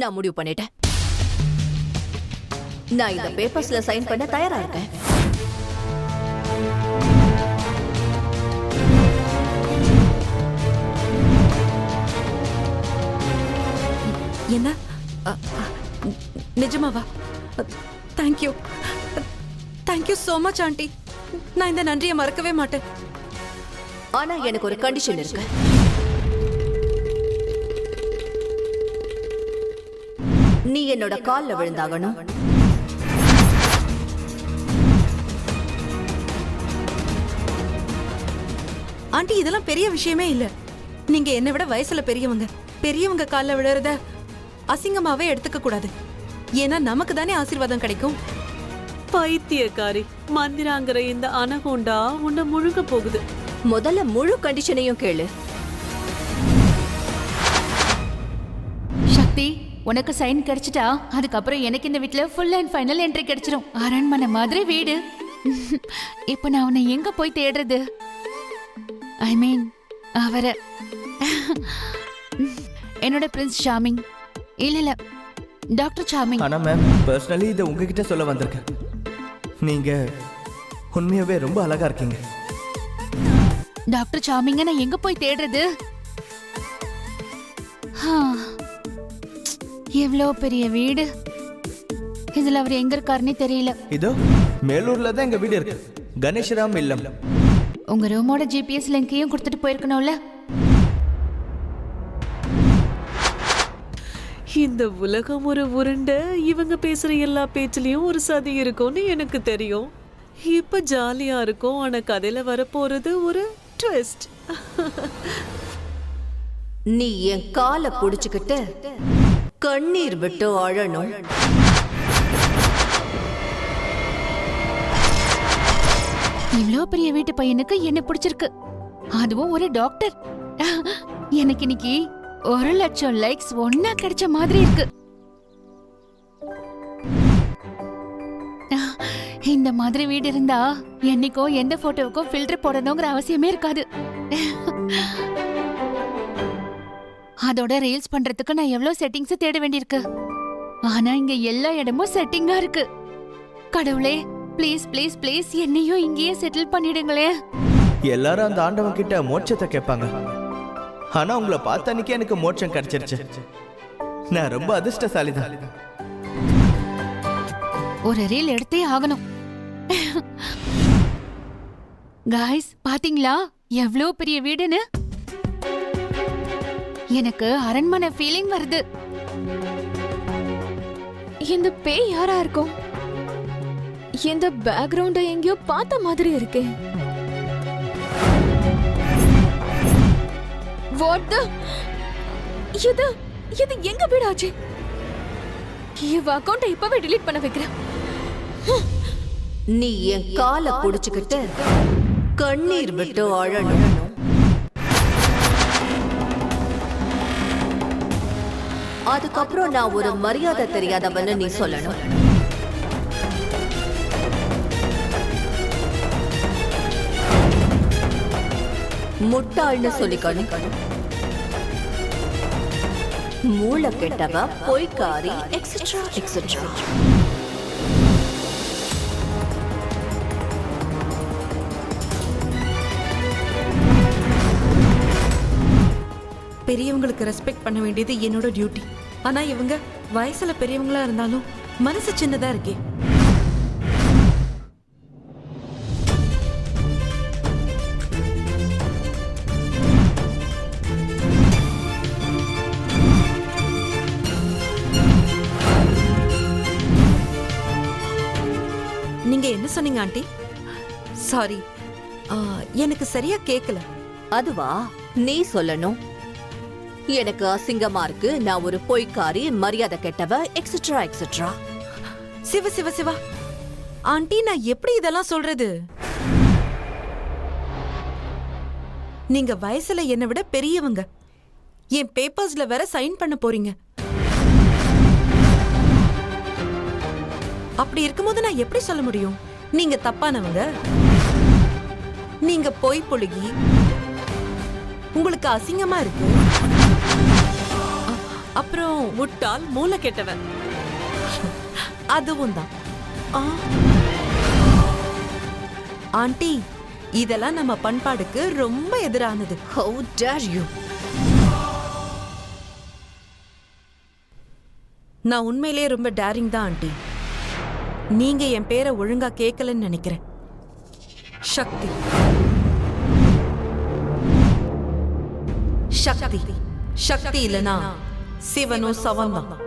நான் முடிவு பண்ணிட்டேன். நான் இந்த பேப்பர்ஸ்ல சைன் பண்ண தயாரா இருக்கேன். என்ன? நிஜமாவா? Thank you, thank you so much aunty. நான் இந்த நன்றியை மறக்கவே மாட்டேன். ஆனா எனக்கு ஒரு கண்டிஷன் இருக்கு. நீ என்னோட கால்ல விழுந்தாகணும். ஆண்டி, இதெல்லாம் பெரிய விஷயமே இல்ல. நீங்க என்னை விட வயசுல பெரியவங்க கால்ல விழுறத அசிங்கமாவே எடுத்துக்க கூடாது. ஏன்னா நமக்கு தானே ஆசீர்வாதம் கிடைக்கும். பைத்தியக்காரி, மந்திராங்கிற இந்த அனகோண்டா உன்னை முழுங்க போகுது. முதல்ல முழு கண்டிஷனையும் கேளு. சக்தி, உனக்கு சைன் கிடைச்சிட்டா அதுக்கப்புறம் எனக்கு இந்த வீட்ல ஃபுல் அண்ட் ஃபைனல் என்ட்ரி கிடைச்சிரும். அரண்மனை மாதிரி வீடு. இப்போ நான் உன்னை எங்க போய் தேடுறது? ஐ மீன் அவர என்னோட பிரின்ஸ் சாமிங். இல்ல டாக்டர் சாமிங். ஆனா மேம், பர்சனலி இதை உங்ககிட்ட சொல்ல வந்திருக்கேன். நீங்க உண்மையாவே ரொம்ப அழகா இருக்கீங்க. டாக்டர் சாமிங்க நான் எங்க போய் தேடுறது? எவ்வளோ பெரிய வீடு. இதுல அவர் எங்க இருக்காருன்னே தெரியல. இதோ மேலூர்ல தான் எங்க வீடு இருக்கு, கணேஷ்ராம் இல்லம். உங்க ரூமோட ஜிபிஎஸ் லிங்கையும் கொடுத்துட்டு போயிருக்கணும்ல. இந்த உலகம் ஒரு உருண்டை. இவங்க பேசுற எல்லா பேச்சிலையும் ஒரு சதி இருக்கும்னு எனக்கு தெரியும். இப்ப ஜாலியா இருக்கும். ஆனா கதையில வரப்போறது ஒரு ட்விஸ்ட். நீ என் காலை புடிச்சுக்கிட்டு கண்ணீர் விட்டு அழணும். இவ்ளோ பெரிய வீட்டு பையனுக்கு என்ன பிடிச்சிருக்கு, அதுவும் ஒரு டாக்டர். எனக்கு இன்னைக்கு 1,00,000 லைக்ஸ் ஒன்னா கிடைச்ச மாதிரி இருக்கு. இந்த மாதிரி வீடு இருந்தா என்னைக்கோ எந்த போட்டோவுக்கும் ஃபில்டர் போடணுங்கிற அவசியமே இருக்காது. அதோட ரீல்ஸ் பண்றதுக்கு நான் எவ்வளவு செட்டிங்ஸ் தேட வேண்டியிருக்கு. ஆனா இங்க எல்லா இடமும் செட்டிங்கா இருக்கு. கடவுளே, ப்ளீஸ் ப்ளீஸ் ப்ளீஸ் என்னையும் இங்கேயே செட்டில் பண்ணிடுங்களே. எல்லாரும் அந்த ஆண்டவன் கிட்ட மோட்சத்தை கேட்பாங்க. ஆனா உங்களை பார்த்த அன்னைக்கு எனக்கு மோட்சம் கிடைச்சிருச்சு. நான் ரொம்ப அதிர்ஷ்டசாலி தான். ஒரு ரீல் எடுத்தே ஆகணும். காய்ஸ், பாத்தீங்களா எவ்வளவு பெரிய வீடுன்னு? எனக்கு அரண்மனை ஃபீலிங் வருது. இந்த பேய் யாரா இருக்கும்? இந்த பேக்ரவுண்ட எங்கேயோ பார்த்த மாதிரி இருக்கே. What the? இது எங்க வீடாச்சு? இவ அக்கவுண்ட இப்பவே delete பண்ண வைக்கிறேன். நீ என் காலை புடிச்சுக்கிட்டு கண்ணீர் விட்டு அழணும். அதுக்கப்புறம் நான் ஒரு மரியாதை தெரியாதவன்னு நீ சொல்லணும். முட்டாள்னு சொல்லிக்கணும். மூளை கெட்டவ, பொய்க்காரி, எக்ஸெட்ரா எக்ஸெட்ரா. பெரியவங்களுக்கு ரெஸ்பெக்ட் பண்ண வேண்டியது என்னோட டியூட்டி. ஆனா இவங்க வயசுல பெரியவங்களா இருந்தாலும் மனசு சின்னதா இருக்கே. நீங்க என்ன சொன்னீங்க ஆண்டி? சாரி, எனக்கு சரியா கேக்கல. அதுவா, நீ சொல்லணும். எனக்கு அசிங்கமா இருக்கு, நான் ஒரு பொய்க்காரி, மரியாதை கெட்டவ, etcetera etcetera. Shiva Shiva Siva, aunty நான் எப்படி இதெல்லாம் சொல்றது? நீங்க வயசுல என்னை விட பெரியவங்க. என் பேப்பர்ஸ்ல வேற சைன் பண்ண போறீங்க. அப்படி இருக்கும்போது நான் எப்படி சொல்ல முடியும் நீங்க தப்பானவங்க? நீங்க பொய் புழுகி உங்களுக்கு அசிங்கமா இருக்கு. அப்புறம் முட்டாள் மூளை கெட்டவன். அதுவும் தான். ஆ, ஆண்டி, இதெல்லாம் நம்ம பண்பாடுக்கு ரொம்ப எதிரானது. How dare you? நான் உண்மையிலேயே ரொம்ப டேரிங் தான் ஆண்டி. நீங்க என் பேரை ஒழுங்கா கேட்கலன்னு நினைக்கிறேன். சக்தி. சக்தி சக்தி இல்லனா சிவனும் சவம் தான்.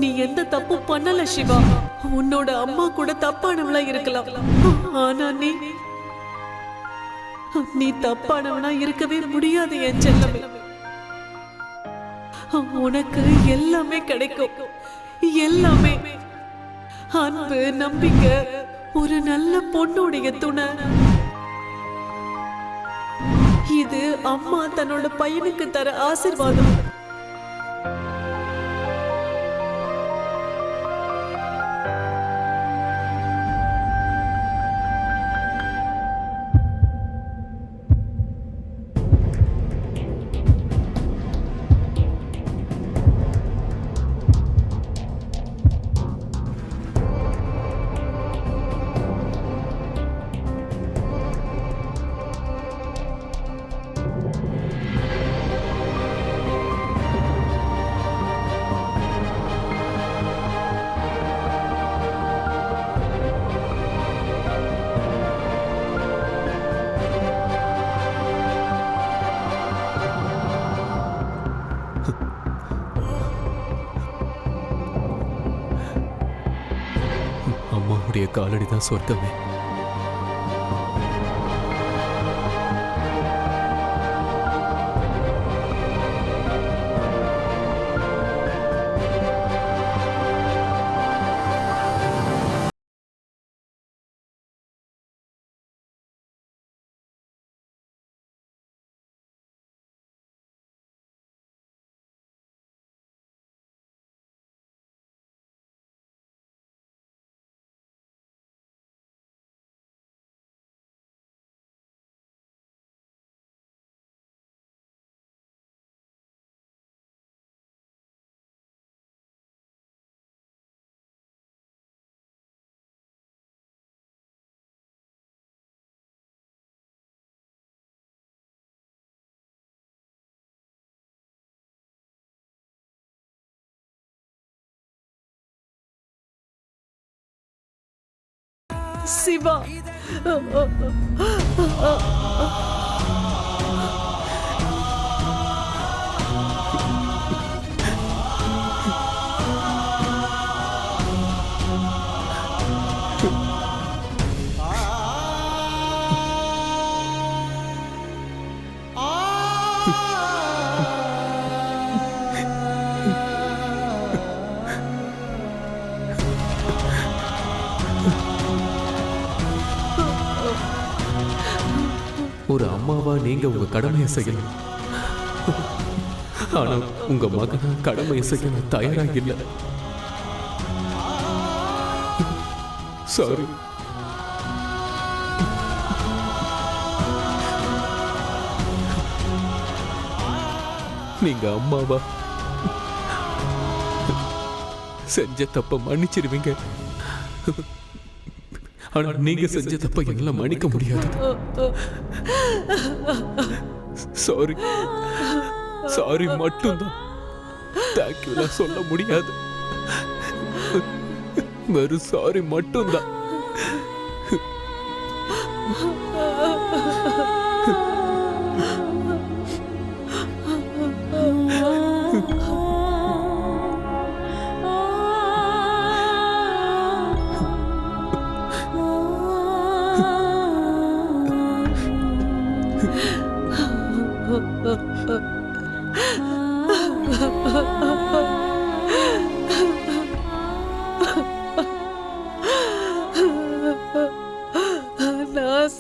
நீ எந்த தப்பு பண்ணல சிவா. உன்னோட அம்மா கூட தப்பானவளா இருக்கலாம். ஆனா நீ தப்பானவனா இருக்கவே முடியாது என் செல்லமே. உனக்கு எல்லாமே கிடைக்கும். எல்லாமே. அன்பு, நம்பிக்கை, ஒரு நல்ல பொண்ணுடைய துணை. இது அம்மா தன்னோட பையனுக்கு தர ஆசீர்வாதம். அம்மாவுடைய காலடி தான் சொர்க்கமே. சிவா, ஒரு அம்மாவா நீங்க உங்க கடமையை செய்யணும். ஆனா உங்க மகனா கடமையை செய்ய நான் தயாரா இல்லை. சாரி. நீங்க அம்மாவா செஞ்ச தப்ப மன்னிச்சிருவீங்க. ஆனா நீங்க செஞ்ச தப்ப என்னால மன்னிக்க முடியாது. சாரி. சாரி மட்டும்தான். தேங்க்யூலாம் சொல்ல முடியாது. வெறும் சாரி மட்டும்தான்.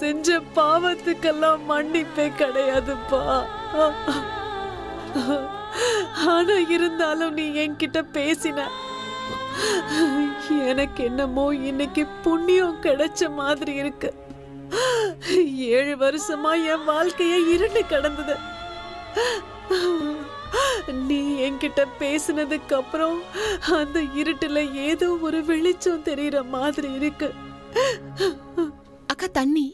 செஞ்ச பாவத்துக்கெல்லாம் மன்னிப்பே கிடையாதுப்பா. ஆனா இருந்தாலும் நீ என்கிட்ட பேசின, எனக்கு என்னமோ இன்னைக்கு புண்ணியம் கிடைச்ச மாதிரி இருக்கு. 7 வருஷமா என் வாழ்க்கைய இருண்டு கிடந்தது. நீ என்கிட்ட பேசினதுக்கு அப்புறம் அந்த இருட்டுல ஏதோ ஒரு வெளிச்சம் தெரியற மாதிரி இருக்கு. அக்கா தண்ணி.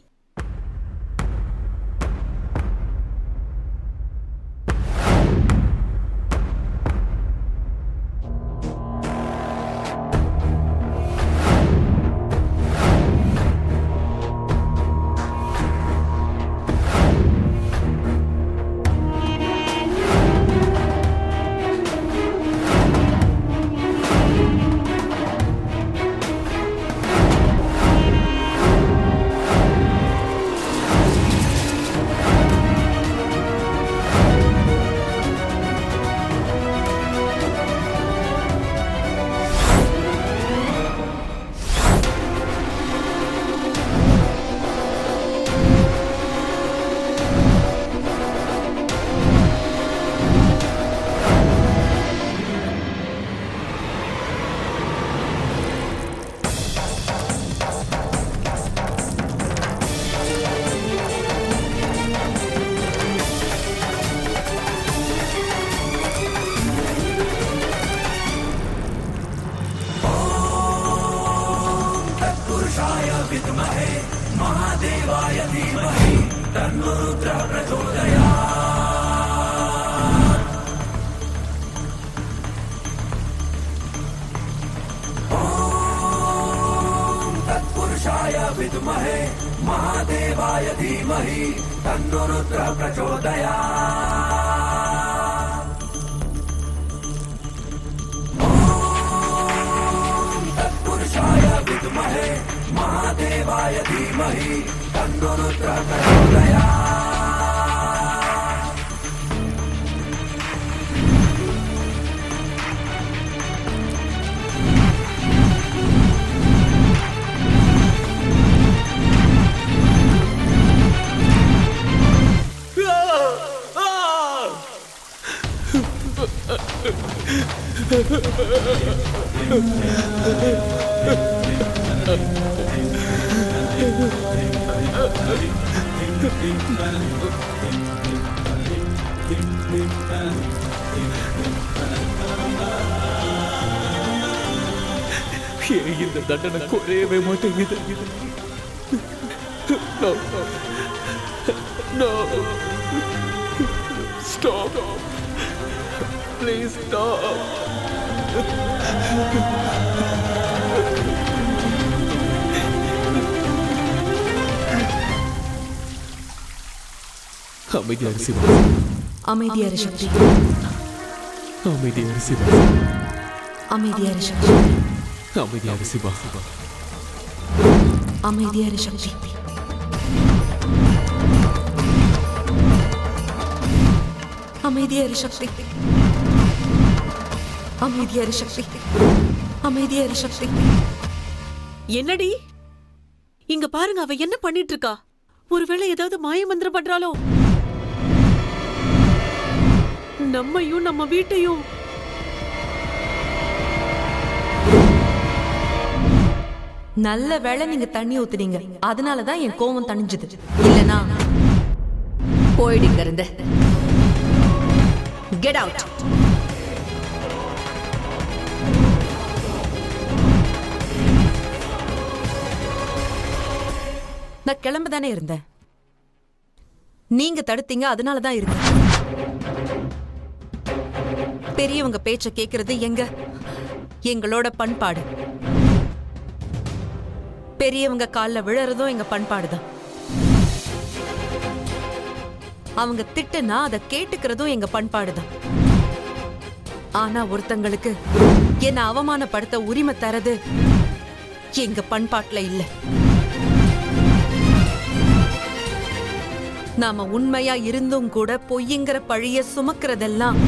ஏன் இந்த தண்டனை குறையவே மாட்டேங்குது? No. No. Stop. Please stop. அமைதியாரு Siva. அமைதியாரு சக்தி. அமைதியாரு சிவா. அமைதியாரு சக்தி. அமைதியாரு சிவா. அமைதியாரு சக்தி. அமைதியாரு சக்தி. அமைதியாரு சக்தி. அமைதியாரு சக்தி. என்னடி இங்க பாருங்க, அவ என்ன பண்ணிட்டு இருக்கா? ஒருவேளை ஏதாவது மாயமந்திரம் பண்றாளோ? நம்மையும் நம்ம வீட்டையும். நல்ல வேளை நீங்க தண்ணி ஊத்துனீங்க, அதனாலதான் என் கோவம் தணிஞ்சது. இல்லனா போயிடுங்க இருந்து. Get out. நான் கிளம்ப தானே இருந்தேன். நீங்க தடுத்தீங்க, அதனாலதான் இருந்தேன். பெரியவங்க பேச்ச கேக்குறது எங்களோட பண்பாடு. பெரியவங்க கால்ல விழறதும் எங்க பண்பாடுதான். அவங்க திட்டுனா அதை கேட்டுக்கிறதும் எங்க பண்பாடுதான். ஆனா ஒருத்தங்களுக்கு என்ன அவமானப்படுத்த உரிமை தரது எங்க பண்பாட்டுல இல்ல. நாம உண்மையா இருந்தும் கூட பொய்ங்கிற பழிய சுமக்கிறதெல்லாம்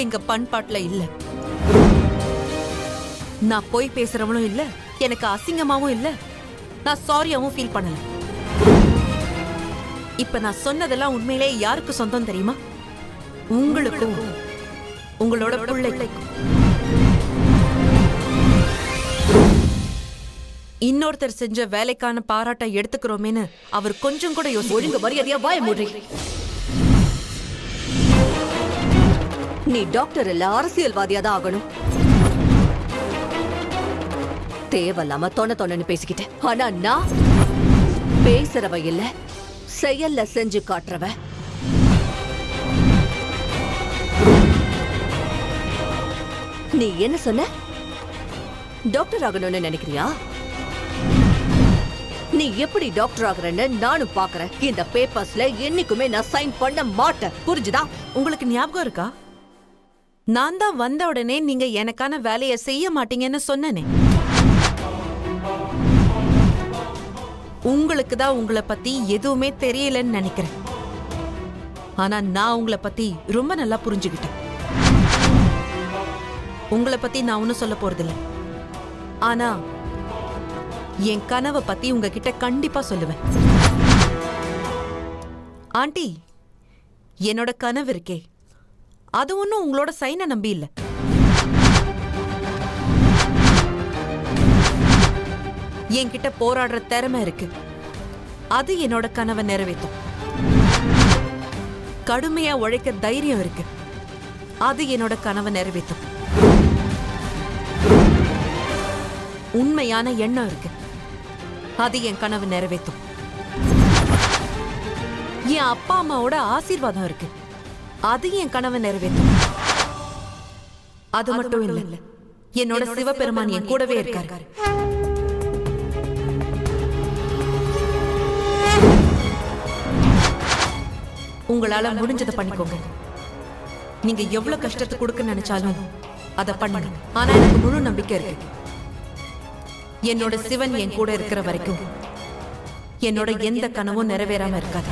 எங்க பண்பாட்டுல இல்ல. நான் பொய் பேசுறவனும் இல்ல, எனக்கு அசிங்கமாவும் இல்ல, நான் சாரியாவும் ஃபீல் பண்ணல. இப்ப நான் சொன்னதெல்லாம் உண்மையிலே யாருக்கு சொந்தம் தெரியுமா? உங்களுக்கும் உங்களோட பிள்ளைக்கும். இன்னொருத்தர் செஞ்ச வேலைக்கான பாராட்டை எடுத்துக்கிறோமேன்னு அவர் கொஞ்சம் கூட ஒழுங்கு மரியாதையா வாய மூடி. நீ டாக்டர் இல்ல, அரசியல்வாதியா தான் ஆகணும். தேவையில்லாம தொண்ணு பேசிக்கிட்டேன். ஆனா நான் பேசுறவ இல்ல, செயல்ல செஞ்சு காட்டுறவ. நீ என்ன சொன்ன? டாக்டர் ஆகணும்னு நினைக்கிறியா? நீ எப்படி டாக்டர் ஆகுறன்னு நானும் பாக்குறேன். இந்த பேப்பர்ஸ்ல என்னைக்குமே நான் சைன் பண்ண மாட்டேன், புரிஞ்சுதா? உங்களுக்கு ஞாபகம் இருக்கா? நான் தான் வந்த உடனே நீங்க எனக்கான வேலையை செய்ய மாட்டீங்கன்னு சொன்னனே. உங்களுக்கு தான் உங்களை பத்தி எதுவுமே தெரியலன்னு நினைக்கிறேன். ஆனா நான் உங்களை பத்தி ரொம்ப நல்லா புரிஞ்சுக்கிட்டேன். உங்களை பத்தி நான் ஒன்னும் சொல்ல போறதில்ல. ஆனா என் கனவை பத்தி உங்ககிட்ட கண்டிப்பா சொல்லுவேன். ஆண்டி, என்னோட கனவு இருக்கே, அது ஒன்னும் உங்களோட சைனை நம்பி இல்ல. என்கிட்ட போராடுற திறமை இருக்கு. அது என்னோட கனவை நிறைவேற்றும். கடுமையா உழைக்க தைரியம் இருக்கு. அது என்னோட கனவை நிறைவேற்றும். உண்மையான எண்ணம் இருக்கு. அது என் கனவு நிறைவேற்றும். என் அப்பா அம்மாவோட ஆசீர்வாதம் இருக்கு. அது என் கனவை நிறைவேற்றும். அது மட்டும் இல்ல, என்னோட சிவபெருமான் என் கூடவே இருக்காரு. உங்களால முடிஞ்சதை பண்ணிக்கோங்க. நீங்க எவ்வளவு கஷ்டத்தை கொடுக்க நினைச்சாலும் அதை பண்ணுங்க. ஆனா எனக்கு முழு நம்பிக்கை இருக்கு. என்னோட சிவன் என் கூட இருக்கிற வரைக்கும் என்னோட எந்த கனவும் நிறைவேறாம இருக்காது.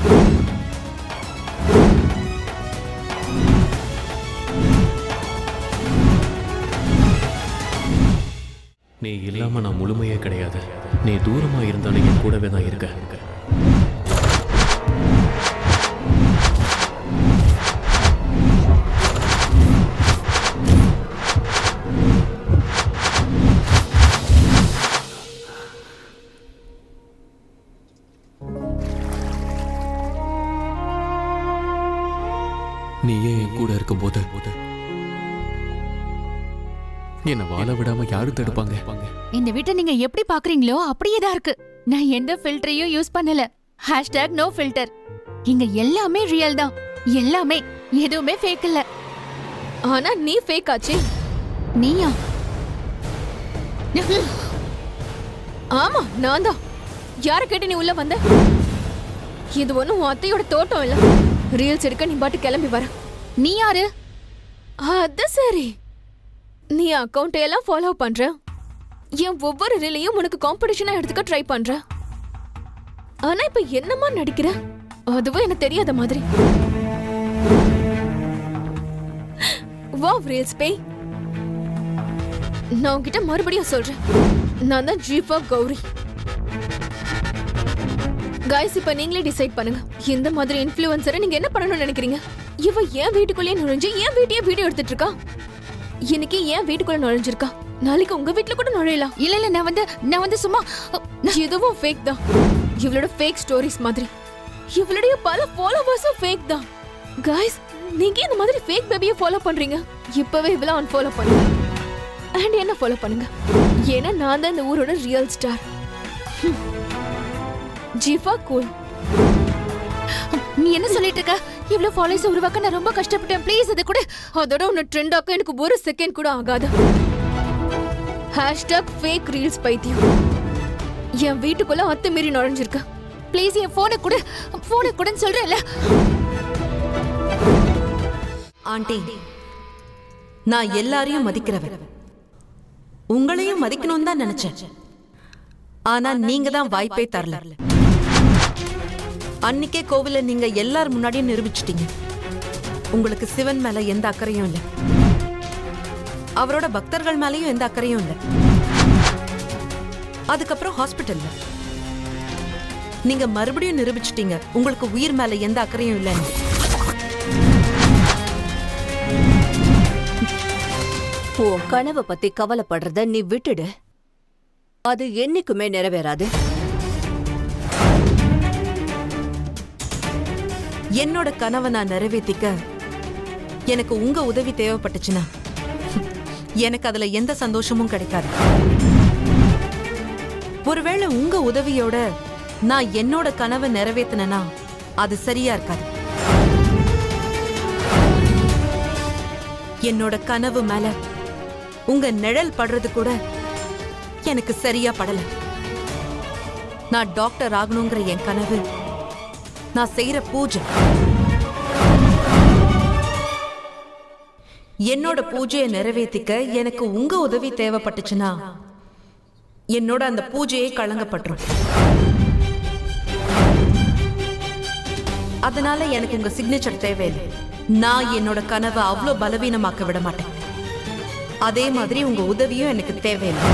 நீ இல்லாம நான் முழுமையே கிடையாது. நீ தூரமா இருந்தாலும் என் கூடவே தான் இருக்க. நீயே என் கூட இருக்கும்போது என்ன வாழ விடாம யாரும் தடுப்பாங்க? இந்த வீட்டை நீங்க எப்படி பாக்குறீங்களோ அப்படியே தான் இருக்கு. நான் எந்த ஃபில்டரையும் யூஸ் பண்ணல. #no filter. இங்க எல்லாமே ரியல் தான். எல்லாமே, எதுவுமே ஃபேக் இல்ல. ஆனா நீ ஃபேக் ஆச்சே. நீயா? ஆமா, நான் தான். யார கேட்டு நீ உள்ள வந்த? இது ஒண்ணும் உன் அத்தையோட தோட்டம் இல்ல. ரீல்ஸ் எடுக்க நீ பாட்டு கிளம்பி வர. நீ யாரு? அது சரி, நீ அக்கவுண்ட் எல்லாம் ஃபாலோ பண்ற. என் ஒவ்வொரு ரீலையும் உனக்கு காம்படிஷனா எடுத்துக்க ட்ரை பண்ற. ஆனா இப்ப என்னமா நடிக்கிற? அதுவும் எனக்கு தெரியாத மாதிரி. வாவ் ரீல்ஸ் பேய், நான் உன்கிட்ட மறுபடியும் சொல்றேன், நான் தான் ஜீவா கௌரி. கைஸ், இப்ப நீங்களே டிசைட் பண்ணுங்க, இந்த மாதிரி இன்ஃப்ளூயன்சரை நீங்க என்ன பண்ணணும்னு நினைக்கிறீங்க? இவ ஏன் வீட்டுக்குள்ளேயே நுழைஞ்சு ஏன் வீட்டையே வீடியோ எடுத்துட்டு இருக்கா? இன்னைக்கு ஏன் வீட்டுக்குள்ள நுழைஞ்சிருக்கா? நாளைக்கு உங்க வீட்டுல கூட நுழையலாம். இல்ல இல்ல, நான் வந்து சும்மா. இதுவும் ஃபேக் தான். இவளோட ஃபேக் ஸ்டோரிஸ் மாதிரி இவளுடைய பல ஃபாலோவர்ஸும் ஃபேக் தான். கைஸ், நீங்க இந்த மாதிரி ஃபேக் பேபியை ஃபாலோ பண்றீங்க. இப்பவே இவள அன்ஃபாலோ பண்ணுங்க அண்ட் என்ன ஃபாலோ பண்ணுங்க. ஏன்னா நான் தான் இந்த ஊரோட ரியல் ஸ்டார். ஜீவா கூல். நீ என்ன சொல்லிட்டு இருக்க? இவ்ளோ ஃபாலோவர்ஸ் உருவாக்க நான் ரொம்ப கஷ்டப்பட்டேன். ப்ளீஸ் இது கூட. அதோட உன்னை ட்ரெண்ட் ஆக்க எனக்கு ஒரு செகண்ட் கூட ஆகாது. #fake reels பைத்தியம் என் வீட்டுக்குள்ள அத்துமீறி நுழைஞ்சிருக்க. ப்ளீஸ் என் போனை கூடன்னு சொல்றேன்ல. ஆண்டி, நான் எல்லாரையும் மதிக்கிறவன். உங்களையும் மதிக்கணும்னு தான் நினைச்சேன். ஆனா நீங்க தான் வாய்ப்பே தரல. அன்னைக்கே கோவில நீங்க எல்லார் முன்னாடியும் நிரூபிச்சிட்டீங்க. உங்களுக்கு சிவன் மேல எந்த அக்கறையும் இல்ல. அவரோட பக்தர்கள் மேலயும் எந்த அக்கறையும் இல்ல. அதுக்கப்புறம் ஹாஸ்பிட்டல்ல நீங்க மறுபடியும் நிரூபிச்சிட்டீங்க உங்களுக்கு உயிர் மேல எந்த அக்கறையும் இல்லைன்னு. உன் கனவை பத்தி கவலைப்படுறத நீ விட்டுடு. அது என்னைக்குமே நிறைவேறாது. என்னோட கனவை நான் நிறைவேற்றிக்க எனக்கு உங்க உதவி தேவைப்பட்டுச்சுன்னா எனக்கு அதுல எந்த சந்தோஷமும் கிடைக்காது. ஒருவேளை உங்க உதவியோட நான் என்னோட கனவை நிறைவேற்றினா அது சரியா இருக்காது. என்னோட கனவு மேல உங்க நிழல் படுறது கூட எனக்கு சரியா படல. நான் டாக்டர் ஆகணுங்கிற என் கனவு நான் செய்யற பூஜை. என்னோட பூஜையை நிறைவேற்றிக்க எனக்கு உங்க உதவி தேவைப்பட்டுச்சுன்னா என்னோட அந்த பூஜையை களங்கப்பட்டுரும். அதனால எனக்கு உங்க சிக்னேச்சர் தேவையில்லை. நான் என்னோட கனவை அவ்வளோ பலவீனமாக்க விட மாட்டேன். அதே மாதிரி உங்க உதவியும் எனக்கு தேவையில்லை.